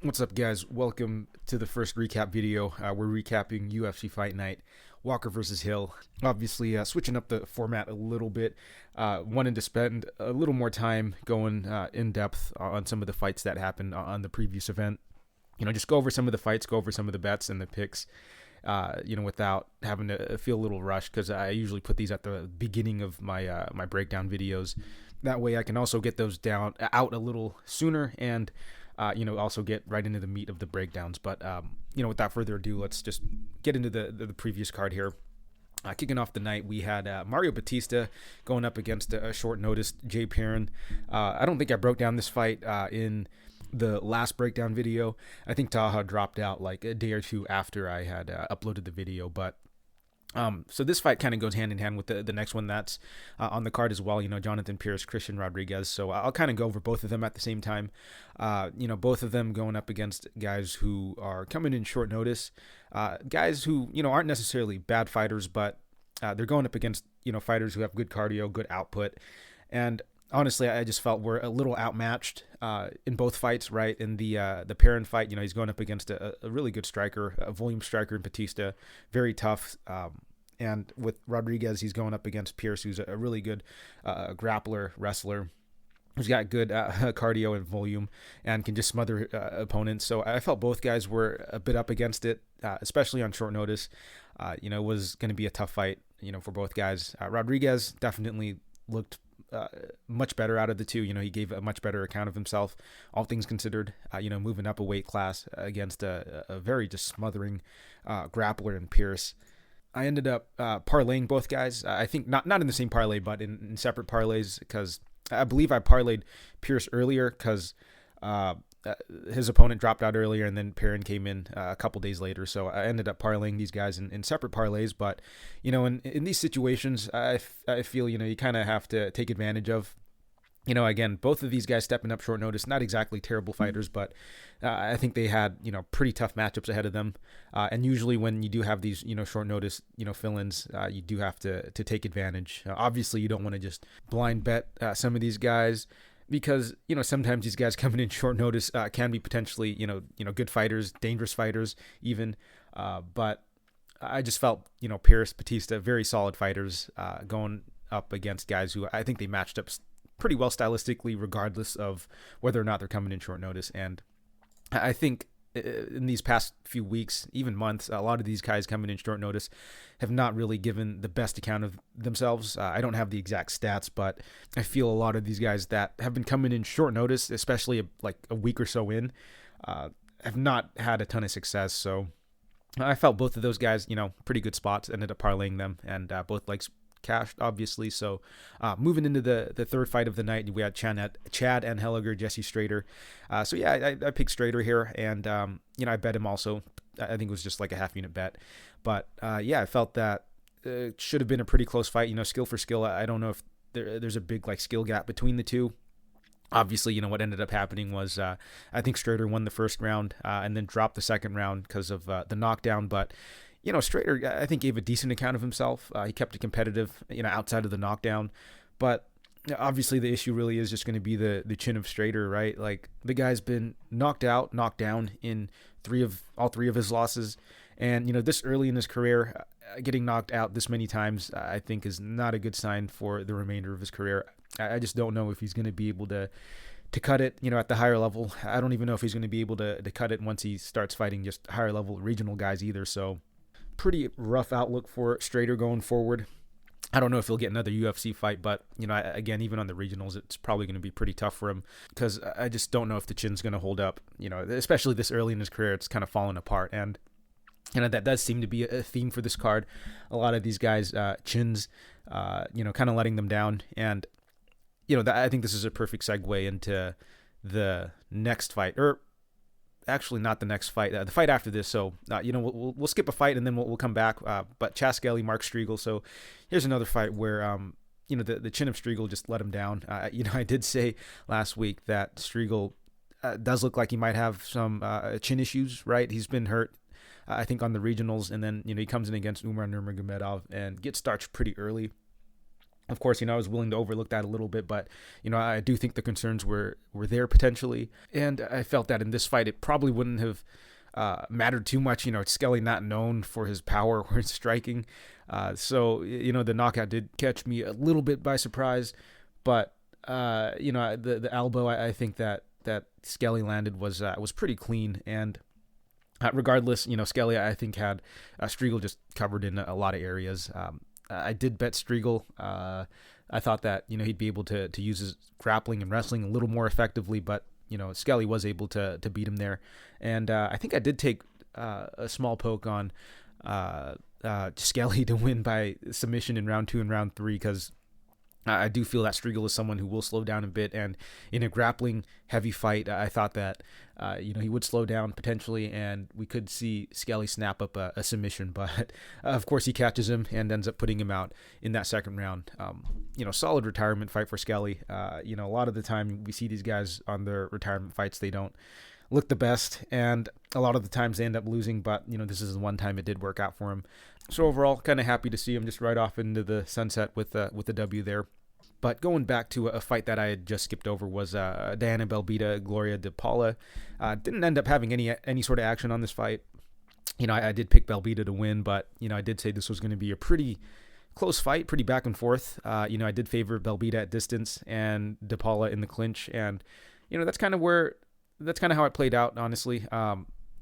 What's up, guys? Welcome to the first recap video. We're recapping UFC Fight Night, Walker versus Hill. Obviously, switching up the format a little bit. Wanted to spend a little more time going in depth on some of the fights that happened on the previous event. Just go over some of the fights, go over some of the bets and the picks. Without having to feel a little rushed, because I usually put these at the beginning of my my breakdown videos. That way, I can also get those out a little sooner and also get right into the meat of the breakdowns. But, without further ado, let's just get into the previous card here. Kicking off the night, we had Mario Batista going up against a short notice Jay Perrin. I don't think I broke down this fight in the last breakdown video. I think Taha dropped out like a day or two after I had uploaded the video, but so this fight kind of goes hand in hand with the next one that's on the card as well. Jonathan Pierce, Christian Rodriguez. So I'll kind of go over both of them at the same time. Both of them going up against guys who are coming in short notice. Guys who, aren't necessarily bad fighters, but they're going up against, fighters who have good cardio, good output. And honestly, I just felt we're a little outmatched in both fights, right? In the Perrin fight, he's going up against a really good striker, a volume striker in Batista, very tough. And with Rodriguez, he's going up against Pierce, who's a really good grappler, wrestler, who's got good cardio and volume and can just smother opponents. So I felt both guys were a bit up against it, especially on short notice. It was going to be a tough fight, for both guys. Rodriguez definitely looked much better out of the two. He gave a much better account of himself, all things considered, moving up a weight class against a very just smothering grappler in Pierce. I ended up parlaying both guys. I think not in the same parlay, but in separate parlays, because I believe I parlayed Pierce earlier because his opponent dropped out earlier, and then Perrin came in a couple days later. So I ended up parlaying these guys in separate parlays. But, in these situations, I feel, you kind of have to take advantage of. Again, both of these guys stepping up short notice, not exactly terrible fighters, but I think they had, pretty tough matchups ahead of them. And usually when you do have these, short notice, fill-ins, you do have to take advantage. Obviously, you don't want to just blind bet some of these guys, because, sometimes these guys coming in short notice can be potentially, good fighters, dangerous fighters even. But I just felt, Pierce, Batista, very solid fighters going up against guys who I think they matched up pretty well stylistically, regardless of whether or not they're coming in short notice. And I think in these past few weeks, even months, a lot of these guys coming in short notice have not really given the best account of themselves. I don't have the exact stats, but I feel a lot of these guys that have been coming in short notice, especially like a week or so in, have not had a ton of success. So I felt both of those guys, pretty good spots, ended up parlaying them, and both legs cashed, obviously. So moving into the third fight of the night, we had Chad and Helliger, Jesse Strader. I picked Strader here, and I bet him also. I think it was just like a half unit bet, but I felt that it should have been a pretty close fight. Skill for skill, I don't know if there's a big like skill gap between the two. Obviously, what ended up happening was I think Strader won the first round and then dropped the second round because of the knockdown. But Strader, I think, gave a decent account of himself. He kept it competitive, outside of the knockdown. But obviously, the issue really is just going to be the chin of Strader, right? Like, the guy's been knocked down in all three of his losses. And, this early in his career, getting knocked out this many times, I think is not a good sign for the remainder of his career. I just don't know if he's going to be able to cut it, at the higher level. I don't even know if he's going to be able to cut it once he starts fighting just higher level regional guys either. So pretty rough outlook for Strader going forward. I don't know if he'll get another UFC fight, but, again, even on the regionals, it's probably going to be pretty tough for him, because I just don't know if the chin's going to hold up, especially this early in his career. It's kind of fallen apart. And, that does seem to be a theme for this card. A lot of these guys, chins, kind of letting them down. And, I think this is a perfect segue into the next fight, or actually not the next fight, the fight after this. So, we'll skip a fight and then we'll come back. But Chas Skelly, Mark Striegel. So here's another fight where, the chin of Striegel just let him down. I did say last week that Striegel does look like he might have some chin issues, right? He's been hurt, I think, on the regionals. And then, he comes in against Umar Nurmagomedov and gets starched pretty early. Of course, I was willing to overlook that a little bit, but I do think the concerns were there potentially, and I felt that in this fight it probably wouldn't have mattered too much. Skelly not known for his power or his striking, so the knockout did catch me a little bit by surprise, but the elbow I think that Skelly landed was pretty clean, and regardless, Skelly I think had Striegel just covered in a lot of areas. I did bet Striegel. I thought that he'd be able to use his grappling and wrestling a little more effectively, but Skelly was able to beat him there, and I think I did take a small poke on Skelly to win by submission in round 2 and round 3, because I do feel that Striegel is someone who will slow down a bit, and in a grappling heavy fight, I thought that he would slow down potentially, and we could see Skelly snap up a submission, but of course he catches him and ends up putting him out in that second round. Solid retirement fight for Skelly. A lot of the time we see these guys on their retirement fights, they don't look the best, and a lot of the times they end up losing, but this is the one time it did work out for him. So overall, kind of happy to see him just right off into the sunset with the W there. But going back to a fight that I had just skipped over was Diana Belbita, Gloria De Paula. Didn't end up having any sort of action on this fight. I did pick Belbita to win, but I did say this was going to be a pretty close fight, pretty back and forth. I did favor Belbita at distance and De Paula in the clinch, and that's kind of how it played out, honestly.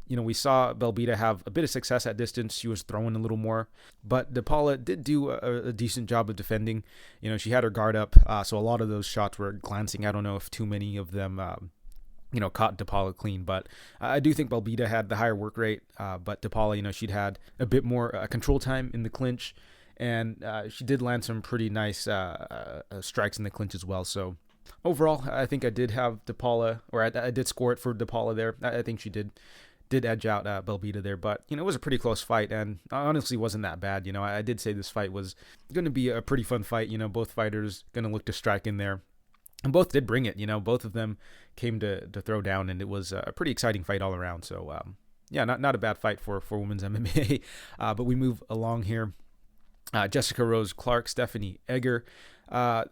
We saw Belbita have a bit of success at distance. She was throwing a little more, but De Paula did do a decent job of defending. She had her guard up, so a lot of those shots were glancing. I don't know if too many of them, caught De Paula clean, but I do think Belbita had the higher work rate, but De Paula, she'd had a bit more control time in the clinch, and she did land some pretty nice strikes in the clinch as well, so overall, I think I did have De Paula, or I did score it for De Paula there. I think she did edge out Belbita there, but it was a pretty close fight, and honestly wasn't that bad. I did say this fight was going to be a pretty fun fight. Both fighters going to look to strike in there, and both did bring it. Both of them came to throw down, and it was a pretty exciting fight all around. So not a bad fight for women's MMA. But we move along here. Jessica Rose Clark, Stephanie Egger.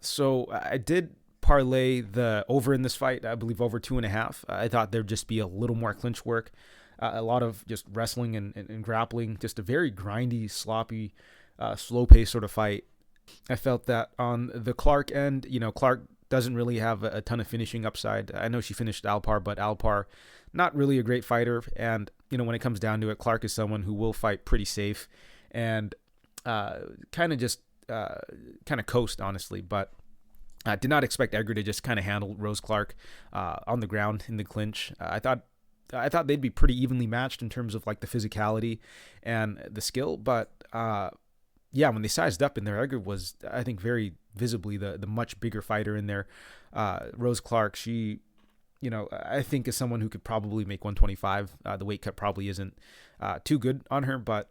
So I did parlay the over in this fight, I believe over 2.5. I thought there'd just be a little more clinch work, a lot of just wrestling and grappling, just a very grindy, sloppy, slow-paced sort of fight. I felt that on the Clark end, Clark doesn't really have a ton of finishing upside. I know she finished Alpar, but Alpar, not really a great fighter, and when it comes down to it, Clark is someone who will fight pretty safe and kind of coast, honestly, but I did not expect Egger to just kind of handle Rose Clark on the ground in the clinch. I thought they'd be pretty evenly matched in terms of like the physicality and the skill, but when they sized up in there, Egger was, I think, very visibly the much bigger fighter in there. Rose Clark, she, I think is someone who could probably make 125. The weight cut probably isn't too good on her, but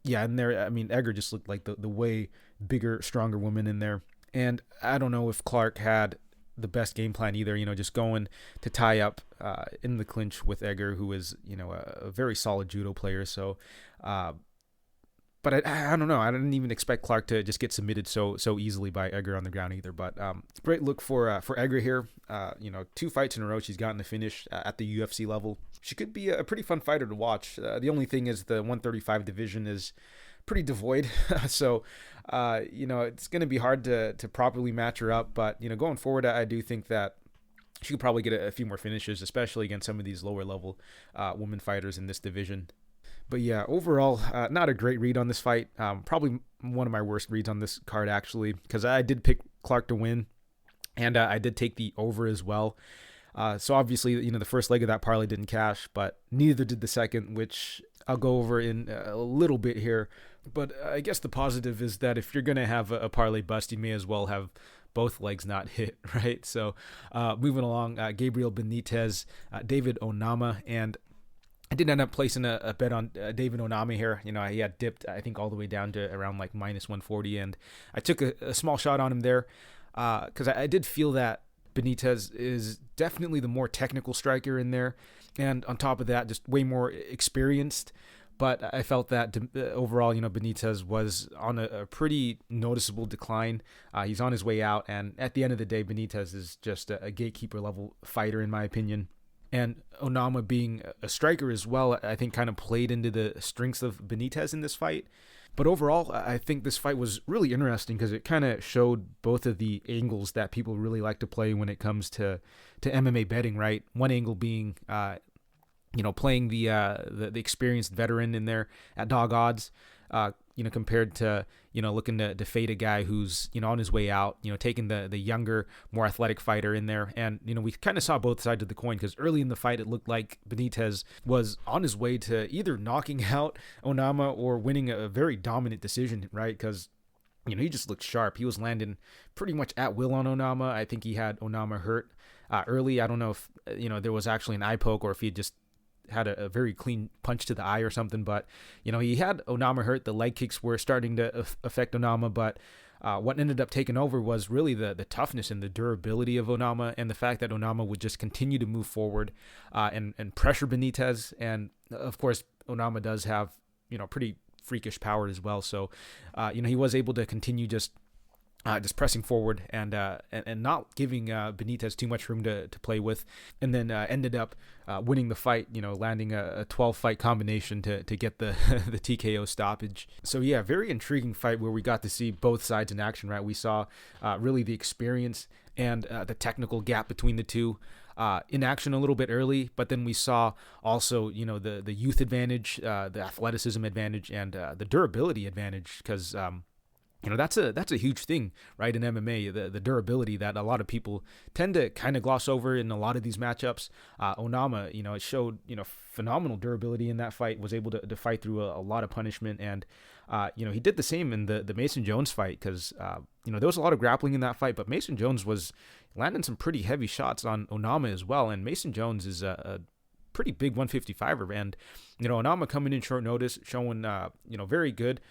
yeah, in there, I mean, Egger just looked like the way bigger, stronger woman in there. And I don't know if Clark had the best game plan either, just going to tie up in the clinch with Egger, who is, a very solid judo player. So, but I don't know. I didn't even expect Clark to just get submitted so easily by Egger on the ground either. But great look for Egger here. 2 fights in a row she's gotten to finish at the UFC level. She could be a pretty fun fighter to watch. The only thing is the 135 division is pretty devoid. So, it's going to be hard to properly match her up. But, going forward, I do think that she could probably get a few more finishes, especially against some of these lower level women fighters in this division. But yeah, overall, not a great read on this fight. Probably one of my worst reads on this card, actually, because I did pick Clark to win, and I did take the over as well. So obviously, the first leg of that parlay didn't cash, but neither did the second, which I'll go over in a little bit here. But I guess the positive is that if you're going to have a parlay bust, you may as well have both legs not hit, right? So moving along, Gabriel Benitez, David Onama, and I did end up placing a bet on David Onama here. He had dipped, I think, all the way down to around like minus 140, and I took a small shot on him there because I did feel that Benitez is definitely the more technical striker in there, and on top of that, just way more experienced. But I felt that overall, Benitez was on a pretty noticeable decline. He's on his way out, and at the end of the day, Benitez is just a gatekeeper level fighter, in my opinion. And Onama being a striker as well, I think kind of played into the strengths of Benitez in this fight. But overall, I think this fight was really interesting because it kind of showed both of the angles that people really like to play when it comes to MMA betting, right? One angle being, playing the experienced veteran in there at dog odds, compared to, looking to fade a guy who's, on his way out, taking the younger, more athletic fighter in there. And, we kind of saw both sides of the coin because early in the fight, it looked like Benitez was on his way to either knocking out Onama or winning a very dominant decision, right? Because, he just looked sharp. He was landing pretty much at will on Onama. I think he had Onama hurt early. I don't know if, there was actually an eye poke or if he just had a very clean punch to the eye or something, but he had Onama hurt. The leg kicks were starting to affect Onama, but what ended up taking over was really the toughness and the durability of Onama, and the fact that Onama would just continue to move forward and pressure Benitez. And of course, Onama does have pretty freakish power as well, so he was able to continue just pressing forward and not giving Benitez too much room to play with, and then ended up winning the fight, landing a 12-fight combination to get the the TKO stoppage. So yeah, very intriguing fight where we got to see both sides in action, right? We saw really the experience and the technical gap between the two in action a little bit early, but then we saw also, the youth advantage, the athleticism advantage, and the durability advantage, because that's a huge thing, right, in MMA, the durability that a lot of people tend to kind of gloss over in a lot of these matchups. Onama, it showed, phenomenal durability in that fight, was able to fight through a lot of punishment. And, he did the same in the Mason Jones fight because, there was a lot of grappling in that fight, but Mason Jones was landing some pretty heavy shots on Onama as well. And Mason Jones is a pretty big 155er, and Onama coming in short notice, showing very good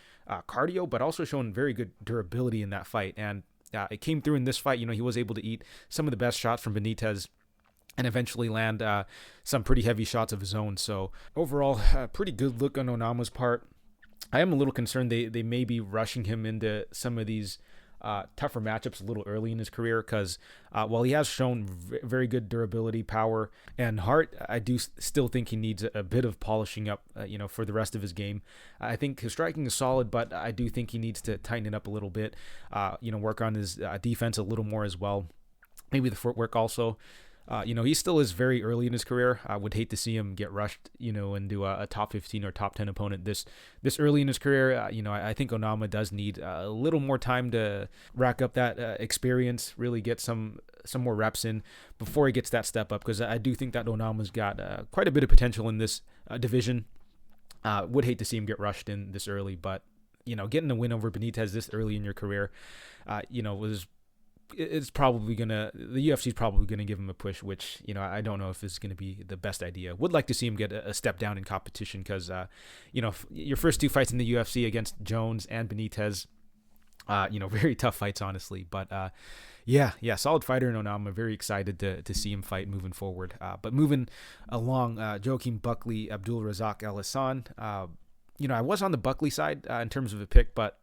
cardio, but also showing very good durability in that fight. And it came through in this fight. He was able to eat some of the best shots from Benitez and eventually land some pretty heavy shots of his own. So overall, pretty good look on Onama's part. I am a little concerned they may be rushing him into some of these tougher matchups a little early in his career, because while he has shown very good durability, power, and heart, I do still think he needs a bit of polishing up, for the rest of his game. I think his striking is solid, but I do think he needs to tighten it up a little bit, work on his defense a little more as well. Maybe the footwork also. He still is very early in his career. I would hate to see him get rushed, into a top 15 or top 10 opponent this early in his career. I think Onama does need a little more time to rack up that experience, really get some more reps in before he gets that step up, because I do think that Onama's got quite a bit of potential in this division. Would hate to see him get rushed in this early, but, getting a win over Benitez this early in your career, it's probably the UFC's probably gonna give him a push, which I don't know if it's gonna be the best idea. Would like to see him get a step down in competition, because your first two fights in the UFC against Jones and Benitez, very tough fights, honestly. But solid fighter in Onama. Very excited to see him fight moving forward. But moving along, Joaquin Buckley, Abdulrazak Al Hassan. I was on the Buckley side in terms of a pick, but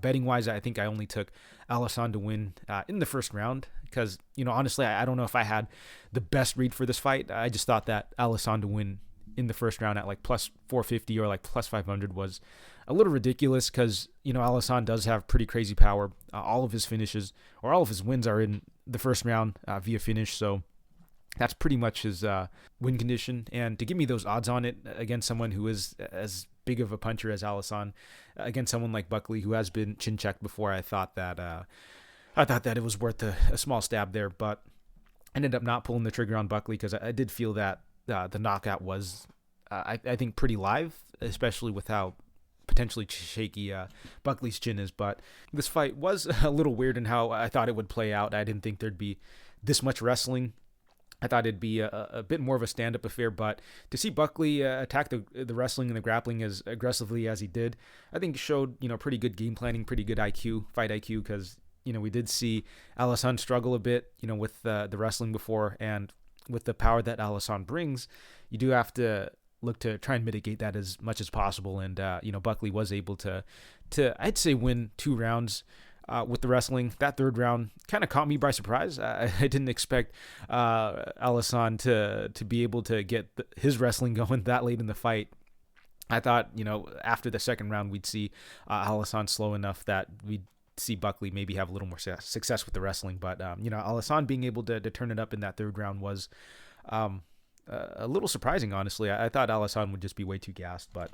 betting wise, I think I only took Al Hassan to win in the first round, because, honestly, I don't know if I had the best read for this fight. I just thought that Al Hassan to win in the first round at like plus 450 or like plus 500 was a little ridiculous, because, Al Hassan does have pretty crazy power. All of his finishes, or all of his wins, are in the first round via finish. So that's pretty much his win condition. And to give me those odds on it against someone who is as big of a puncher as Al Hassan, against someone like Buckley who has been chin checked before, I thought that it was worth a small stab there. But ended up not pulling the trigger on Buckley, because I did feel that the knockout was, I think, pretty live, especially with how potentially shaky Buckley's chin is. But this fight was a little weird in how I thought it would play out. I didn't think there'd be this much wrestling. I thought it'd be a bit more of a stand-up affair, but to see Buckley attack the wrestling and the grappling as aggressively as he did, I think showed, pretty good game planning, pretty good fight IQ, because, we did see Al Hassan struggle a bit, with the wrestling before, and with the power that Al Hassan brings, you do have to, look to try and mitigate that as much as possible. And, Buckley was able to I'd say, win 2 rounds with the wrestling. That third round kind of caught me by surprise. I didn't expect Alisson to be able to get his wrestling going that late in the fight. I thought, after the second round, we'd see Alisson slow enough that we'd see Buckley maybe have a little more success with the wrestling. But, Alisson being able to turn it up in that third round was a little surprising, honestly. I thought Alisson would just be way too gassed, but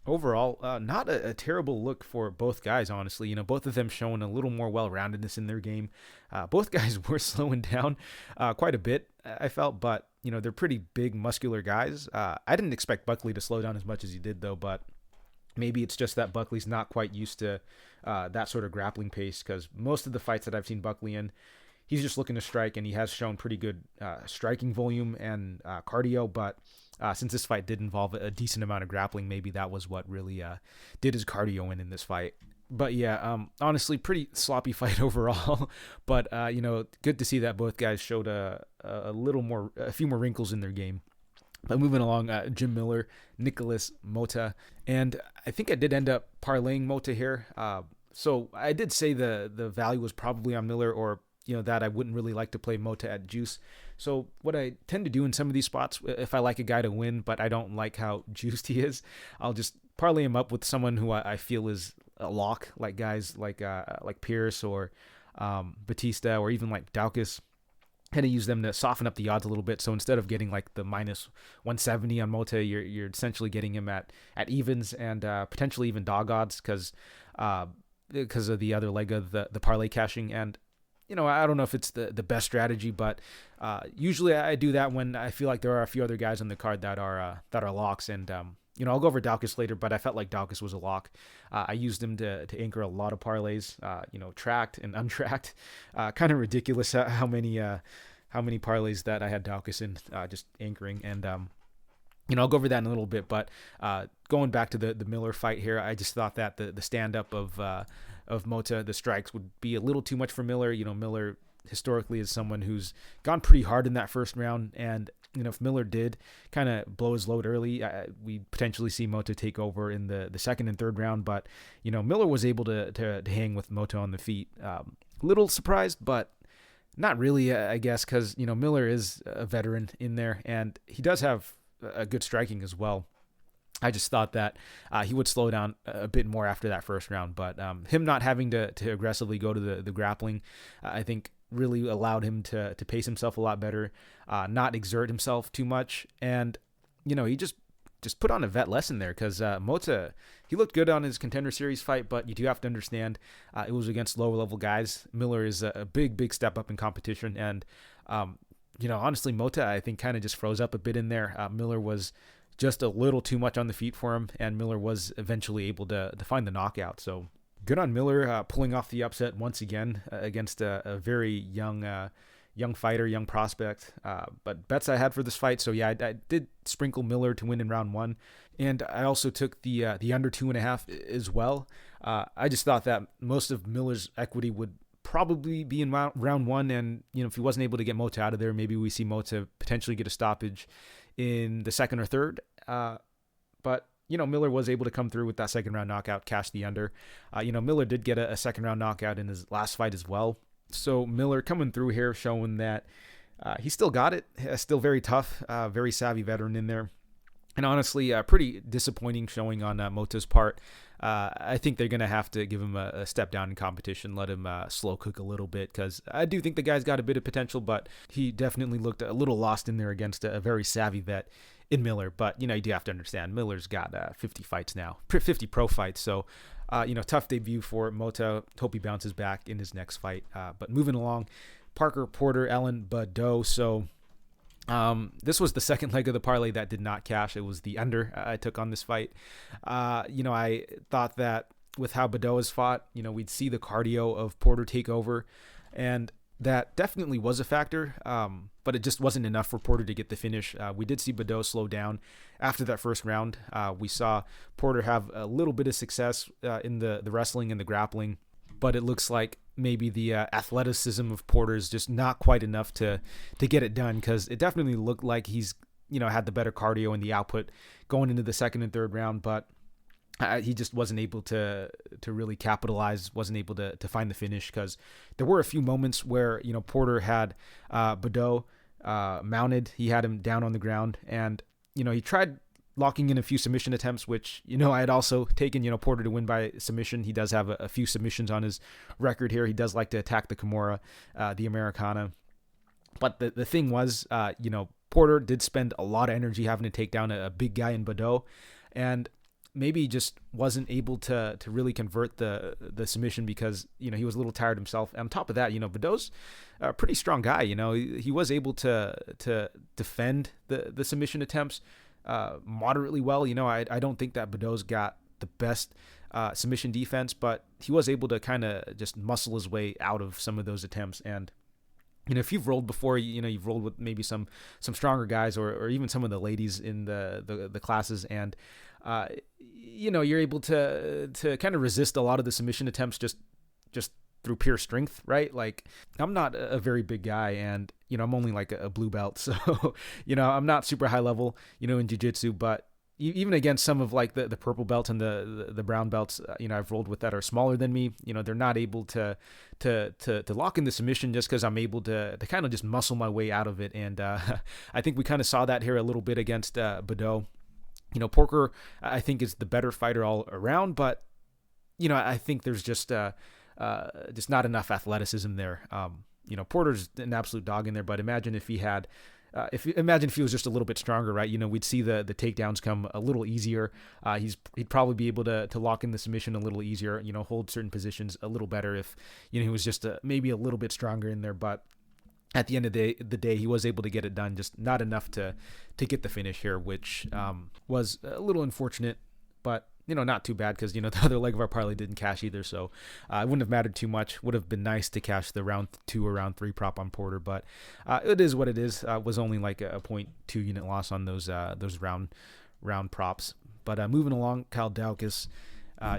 overall, not a terrible look for both guys, honestly. Both of them showing a little more well-roundedness in their game. Both guys were slowing down quite a bit, I felt, but, they're pretty big, muscular guys. I didn't expect Buckley to slow down as much as he did, though, but maybe it's just that Buckley's not quite used to that sort of grappling pace, because most of the fights that I've seen Buckley in, he's just looking to strike, and he has shown pretty good striking volume and cardio. But since this fight did involve a decent amount of grappling, maybe that was what really did his cardio in this fight. But yeah, honestly, pretty sloppy fight overall. But good to see that both guys showed a few more wrinkles in their game. But moving along, Jim Miller, Nicholas Mota, and I think I did end up parlaying Mota here. So I did say the value was probably on Miller, or that I wouldn't really like to play Mota at juice. So what I tend to do in some of these spots, if I like a guy to win, but I don't like how juiced he is, I'll just parlay him up with someone who I feel is a lock, like guys like Pierce or Batista, or even like Daukaus. Kind of use them to soften up the odds a little bit. So instead of getting like the minus 170 on Mota, you're essentially getting him at evens and potentially even dog odds because of the other leg of the parlay caching. And I don't know if it's the best strategy, but usually I do that when I feel like there are a few other guys on the card that are locks. And I'll go over Daukaus later, but I felt like Daukaus was a lock. I used him to anchor a lot of parlays, tracked and untracked. Kind of ridiculous how many parlays that I had Daukaus in just anchoring. And I'll go over that in a little bit. But going back to the Miller fight here, I just thought that the stand up of Mota, the strikes, would be a little too much for Miller. Miller historically is someone who's gone pretty hard in that first round, and if Miller did kind of blow his load early, we potentially see Mota take over in the second and third round. But Miller was able to hang with Mota on the feet. Little surprised, but not really, I guess, because Miller is a veteran in there, and he does have a good striking as well. I just thought that he would slow down a bit more after that first round, but him not having to aggressively go to the grappling, I think really allowed him to pace himself a lot better, not exert himself too much, and he just put on a vet lesson there, because Mota, he looked good on his Contender Series fight, but you do have to understand it was against lower level guys. Miller is a big step up in competition, and honestly, Mota, I think, kind of just froze up a bit in there. Miller was just a little too much on the feet for him, and Miller was eventually able to find the knockout. So good on Miller pulling off the upset once again against a very young fighter, young prospect. But bets I had for this fight, so yeah, I did sprinkle Miller to win in round 1, and I also took the under 2.5 as well. I just thought that most of Miller's equity would probably be in round 1, and if he wasn't able to get Mota out of there, maybe we see Mota potentially get a stoppage in the second or third. But Miller was able to come through with that second round knockout, cash the under. Miller did get a second round knockout in his last fight as well. So Miller coming through here, showing that he still got it, still very tough, very savvy veteran in there. And honestly, pretty disappointing showing on Mota's part. I think they're going to have to give him a step down in competition, let him slow cook a little bit, because I do think the guy's got a bit of potential, but he definitely looked a little lost in there against a very savvy vet in Miller. But, you do have to understand, Miller's got 50 fights now, 50 pro fights. So, tough debut for Mota. Hope he bounces back in his next fight. But moving along, Parker Porter, Ellen Badeau. So, this was the second leg of the parlay that did not cash. It was the under I took on this fight. I thought that with how Badeau has fought, we'd see the cardio of Porter take over, and that definitely was a factor, but it just wasn't enough for Porter to get the finish. We did see Badeau slow down after that first round. We saw Porter have a little bit of success in the wrestling and the grappling, but it looks like maybe the athleticism of Porter is just not quite enough to get it done, because it definitely looked like he's had the better cardio and the output going into the second and third round, but he just wasn't able to really capitalize, wasn't able to find the finish, because there were a few moments where, Porter had Badeau mounted. He had him down on the ground, and, he tried locking in a few submission attempts, which, I had also taken, Porter to win by submission. He does have a few submissions on his record here. He does like to attack the Kimura, the Americana. But the thing was, Porter did spend a lot of energy having to take down a big guy in Badeau, and maybe he just wasn't able to really convert the submission because, he was a little tired himself. On top of that, Badeau's a pretty strong guy. He was able to defend the submission attempts moderately well. I don't think that Badeau's got the best submission defense, but he was able to kind of just muscle his way out of some of those attempts. And if you've rolled before, you've rolled with maybe some stronger guys or even some of the ladies in the classes, and you're able to kind of resist a lot of the submission attempts just through pure strength, right? Like, I'm not a very big guy, and I'm only like a blue belt, so I'm not super high level, in jiu-jitsu, but even against some of like the purple belts and the brown belts, I've rolled with that are smaller than me. They're not able to lock in the submission just because I'm able to kind of just muscle my way out of it. And I think we kind of saw that here a little bit against Badeau. Porter, I think, is the better fighter all around, but I think there's just not enough athleticism there. Porter's an absolute dog in there, but imagine if he had. Imagine if he was just a little bit stronger, right? We'd see the takedowns come a little easier. He'd probably be able to lock in the submission a little easier, hold certain positions a little better if, he was just maybe a little bit stronger in there. But at the end of the day, he was able to get it done, just not enough to get the finish here, which was a little unfortunate, but not too bad because, the other leg of our parlay didn't cash either. So it wouldn't have mattered too much. Would have been nice to cash the round 2 or round 3 prop on Porter, but it is what it is. Was only like a 0.2 unit loss on those round props. But moving along, Kyle Daukaus,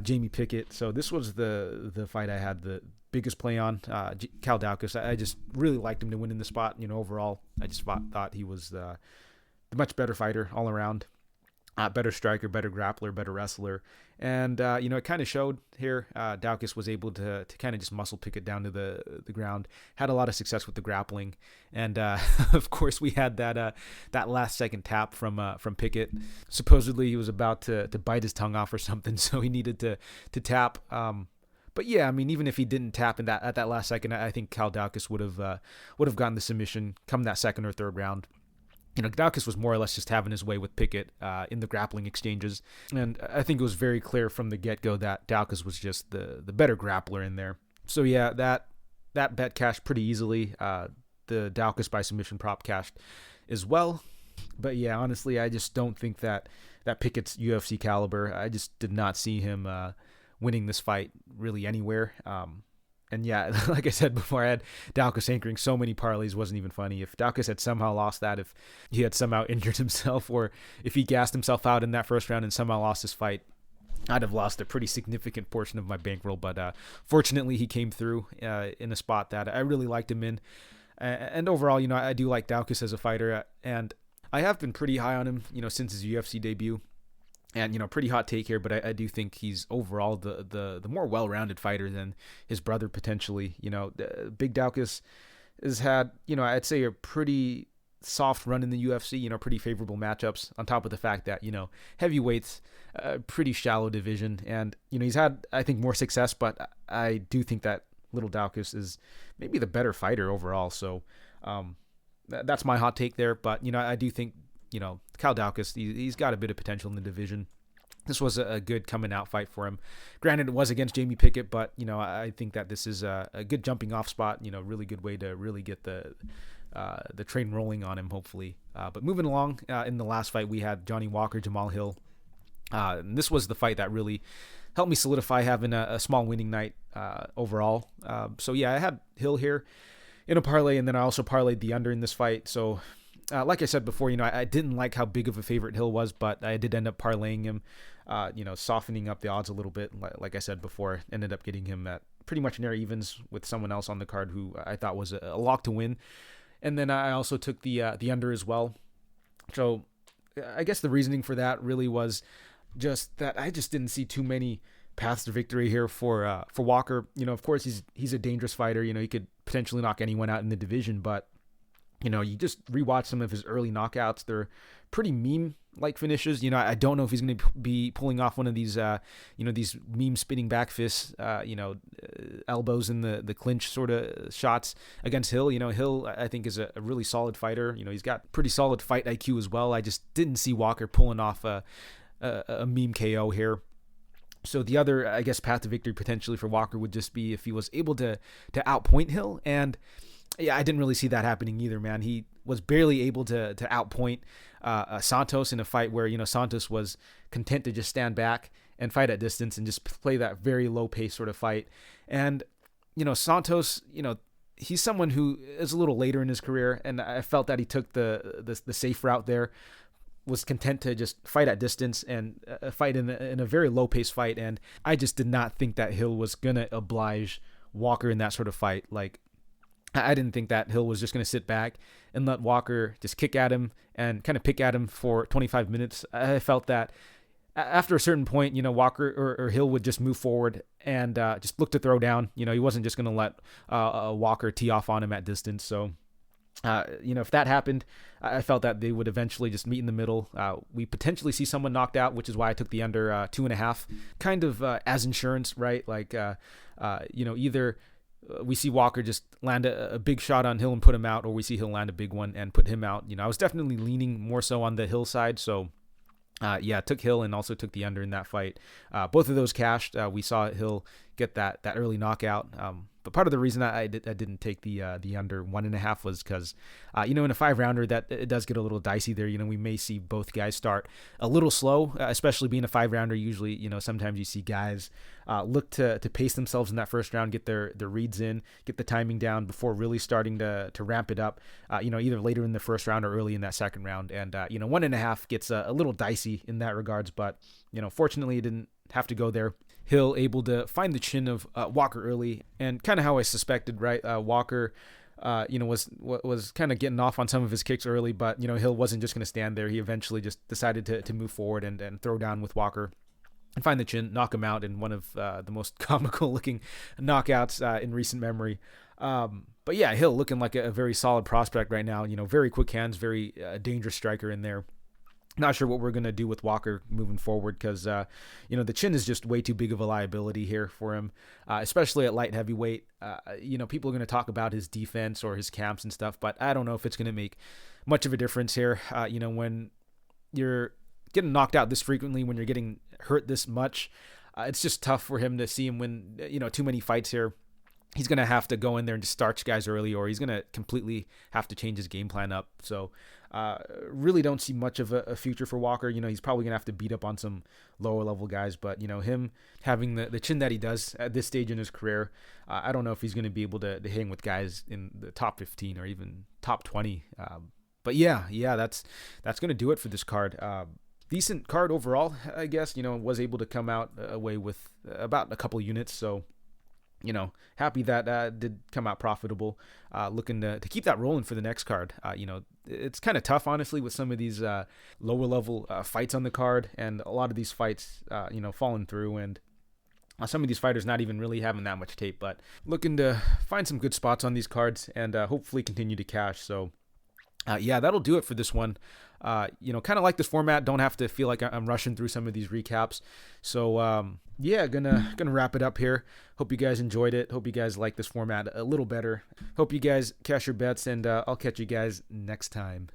Jamie Pickett. So this was the fight I had the biggest play on. Kyle Daukaus, I just really liked him to win in the spot. Overall, I just thought he was the much better fighter all around. Better striker, better grappler, better wrestler. And, it kind of showed here. Daukaus was able to kind of just muscle Pickett down to the ground. Had a lot of success with the grappling. And, of course, we had that last second tap from Pickett. Supposedly he was about to bite his tongue off or something, so he needed to tap. But yeah, I mean, even if he didn't tap at that last second, I think Kyle Daukaus would have gotten the submission come that second or third round. Daukaus was more or less just having his way with Pickett in the grappling exchanges. And I think it was very clear from the get-go that Daukaus was just the better grappler in there. So yeah, that bet cashed pretty easily. The Daukaus by submission prop cashed as well. But yeah, honestly, I just don't think that Pickett's UFC caliber. I just did not see him winning this fight really anywhere. And yeah, like I said before, I had Daukaus anchoring so many parlays, wasn't even funny. If Daukaus had somehow lost that, if he had somehow injured himself, or if he gassed himself out in that first round and somehow lost his fight, I'd have lost a pretty significant portion of my bankroll. But fortunately, he came through in a spot that I really liked him in. And overall, I do like Daukaus as a fighter, and I have been pretty high on him, since his UFC debut. And, pretty hot take here, but I do think he's overall the more well-rounded fighter than his brother potentially. Big Daukaus has had, I'd say a pretty soft run in the UFC, pretty favorable matchups, on top of the fact that, heavyweights, pretty shallow division. And, he's had, I think, more success, but I do think that little Daukaus is maybe the better fighter overall. So that's my hot take there. But, I do think, Kyle Daukaus, he's got a bit of potential in the division. This was a good coming out fight for him. Granted, it was against Jamie Pickett, but, I think that this is a good jumping off spot, really good way to really get the train rolling on him, hopefully. But moving along, in the last fight, we had Johnny Walker, Jamal Hill. And this was the fight that really helped me solidify having a small winning night overall. So yeah, I had Hill here in a parlay, and then I also parlayed the under in this fight. So like I said before, I didn't like how big of a favorite Hill was, but I did end up parlaying him, softening up the odds a little bit. Like I said before, ended up getting him at pretty much near evens with someone else on the card who I thought was a lock to win. And then I also took the under as well. So I guess the reasoning for that really was just that I just didn't see too many paths to victory here for Walker. Of course he's a dangerous fighter. He could potentially knock anyone out in the division, but you just rewatch some of his early knockouts. They're pretty meme-like finishes. I don't know if he's going to be pulling off one of these, these meme spinning back fists, elbows in the clinch sort of shots against Hill. Hill, I think, is a really solid fighter. He's got pretty solid fight IQ as well. I just didn't see Walker pulling off a meme KO here. So the other, I guess, path to victory potentially for Walker would just be if he was able to outpoint Hill. And yeah, I didn't really see that happening either, man. He was barely able to outpoint Santos in a fight where, Santos was content to just stand back and fight at distance and just play that very low pace sort of fight. And, Santos, he's someone who is a little later in his career, and I felt that he took the safe route there, was content to just fight at distance and fight in a very low pace fight. And I just did not think that Hill was going to oblige Walker in that sort of fight. Like, I didn't think that Hill was just going to sit back and let Walker just kick at him and kind of pick at him for 25 minutes. I felt that after a certain point, Walker or Hill would just move forward and just look to throw down. He wasn't just going to let Walker tee off on him at distance. So, if that happened, I felt that they would eventually just meet in the middle. We potentially see someone knocked out, which is why I took the under 2.5, kind of as insurance, right? Like, either we see Walker just land a big shot on Hill and put him out, or we see Hill land a big one and put him out. I was definitely leaning more so on the Hill side. So, took Hill and also took the under in that fight. Both of those cashed. We saw Hill get that early knockout. But part of the reason I didn't take the under 1.5 was because, in a 5-rounder that it does get a little dicey there. We may see both guys start a little slow, especially being a 5-rounder. Usually, sometimes you see guys look to pace themselves in that first round, get their reads in, get the timing down before really starting to ramp it up, either later in the first round or early in that second round. And, 1.5 gets a little dicey in that regards, but, fortunately it didn't have to go there. Hill able to find the chin of Walker early, and kind of how I suspected, right? Walker, was kind of getting off on some of his kicks early, but, Hill wasn't just going to stand there. He eventually just decided to move forward and throw down with Walker and find the chin, knock him out in one of the most comical looking knockouts in recent memory. But yeah, Hill looking like a very solid prospect right now, very quick hands, very dangerous striker in there. Not sure what we're going to do with Walker moving forward because, the chin is just way too big of a liability here for him, especially at light heavyweight. People are going to talk about his defense or his camps and stuff, but I don't know if it's going to make much of a difference here. When you're getting knocked out this frequently, when you're getting hurt this much, it's just tough for him to see him win, too many fights here. He's going to have to go in there and just starch guys early, or he's going to completely have to change his game plan up. So really don't see much of a future for Walker. He's probably going to have to beat up on some lower level guys, but, him having the chin that he does at this stage in his career, I don't know if he's going to be able to hang with guys in the top 15 or even top 20. But yeah, that's going to do it for this card. Decent card overall, I guess. Was able to come out away with about a couple units, so happy that did come out profitable. Looking to keep that rolling for the next card. It's kind of tough, honestly, with some of these lower level fights on the card, and a lot of these fights, falling through, and some of these fighters not even really having that much tape. But looking to find some good spots on these cards and hopefully continue to cash. So that'll do it for this one. Kind of like this format. Don't have to feel like I'm rushing through some of these recaps. So, gonna wrap it up here. Hope you guys enjoyed it. Hope you guys like this format a little better. Hope you guys cash your bets, and I'll catch you guys next time.